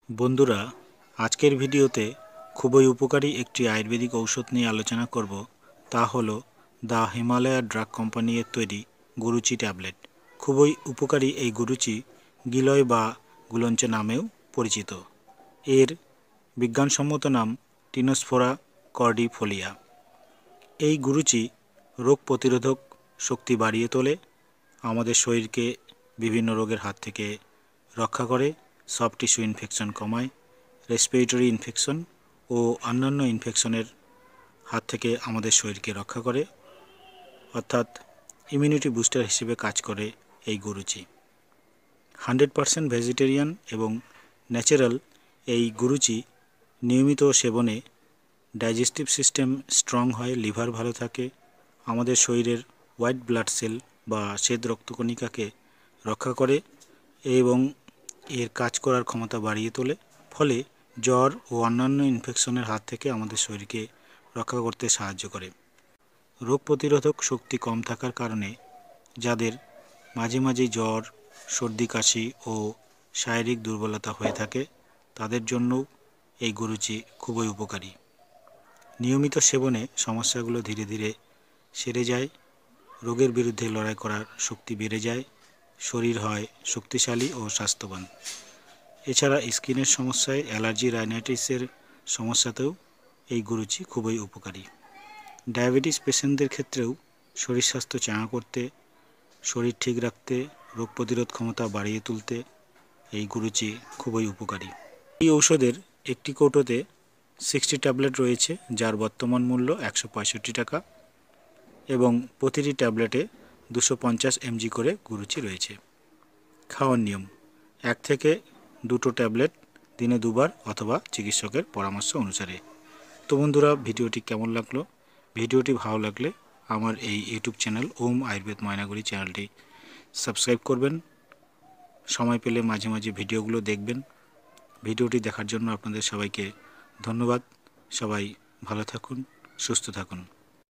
বন্ধুরা, আজকের ভিডিওতে খুবই উপকারী একটি আয়ুর্বেদিক ঔষধ নিয়ে আলোচনা করব। তা হলো দ্য হিমালয়া ড্রাগ কোম্পানি এর তৈরি গুরুচি ট্যাবলেট। খুবই উপকারী এই গুরুচি গিলয় বা গুলঞ্চ নামেও পরিচিত। এর বিজ্ঞানসম্মত নাম টিনোস্পোরা কর্ডিফোলিয়া। এই গুরুচি রোগ প্রতিরোধক শক্তি বাড়িয়ে তোলে, আমাদের শরীরকে বিভিন্ন রোগের হাত থেকে রক্ষা করে, সফট টিস্যু ইনফেকশন কমায়, রেসপিরেটরি ইনফেকশন ও অন্যান্য ইনফেকশনের হাত থেকে আমাদের শরীরকে রক্ষা করে, অর্থাৎ ইমিউনিটি বুস্টার হিসেবে কাজ করে এই গুরুচি। 100% ভেজিটেরিয়ান এবং ন্যাচারাল এই গুরুচি নিয়মিত সেবনে ডাইজেস্টিভ সিস্টেম স্ট্রং হয়, লিভার ভালো থাকে, আমাদের শরীরের হোয়াইট ব্লাড সেল বা শ্বেত রক্তকণিকাকে রক্ষা করে এবং এর কাজ করার ক্ষমতা বাড়িয়ে তোলে। ফলে জ্বর ও অন্যান্য ইনফেকশনের হাত থেকে আমাদের শরীরকে রক্ষা করতে সাহায্য করে। রোগ প্রতিরোধক শক্তি কম থাকার কারণে যাদের মাঝে মাঝে জ্বর, সর্দি, কাশি ও শারীরিক দুর্বলতা হয়ে থাকে তাদের জন্যও এই গুরুচি খুবই উপকারী। নিয়মিত সেবনে সমস্যাগুলো ধীরে ধীরে সেরে যায়, রোগের বিরুদ্ধে লড়াই করার শক্তি বেড়ে যায়, শরীর হয় শক্তিশালী ও স্বাস্থ্যবান। এছাড়া স্কিনের সমস্যায়, অ্যালার্জি, রাইনাইটিসের সমস্যাতেও এই গুরুচি খুবই উপকারী। ডায়াবেটিস পেশেন্টদের ক্ষেত্রেও শরীর স্বাস্থ্য চাঙ্গা করতে, শরীর ঠিক রাখতে, রোগ প্রতিরোধ ক্ষমতা বাড়িয়ে তুলতে এই গুরুচি খুবই উপকারী। এই ঔষধের একটি কৌটোতে 60 ট্যাবলেট রয়েছে, যার বর্তমান মূল্য 165 টাকা এবং প্রতিটি ট্যাবলেটে 250 mg করে গুরুচি রয়েছে। খাওয়ার নিয়ম: 1 থেকে 2 ট্যাবলেট দিনে 2 বার অথবা চিকিৎসকের পরামর্শ অনুসারে। তো বন্ধুরা, ভিডিওটি কেমন লাগলো? ভিডিওটি ভালো লাগলে আমার এই ইউটিউব চ্যানেল ওম আয়ুর্বেদ ময়নাগুড়ি চ্যানেলটি সাবস্ক্রাইব করবেন। সময় পেলে মাঝে মাঝে ভিডিওগুলো দেখবেন। ভিডিওটি দেখার জন্য আপনাদের সবাইকে ধন্যবাদ। সবাই ভালো থাকুন, সুস্থ থাকুন।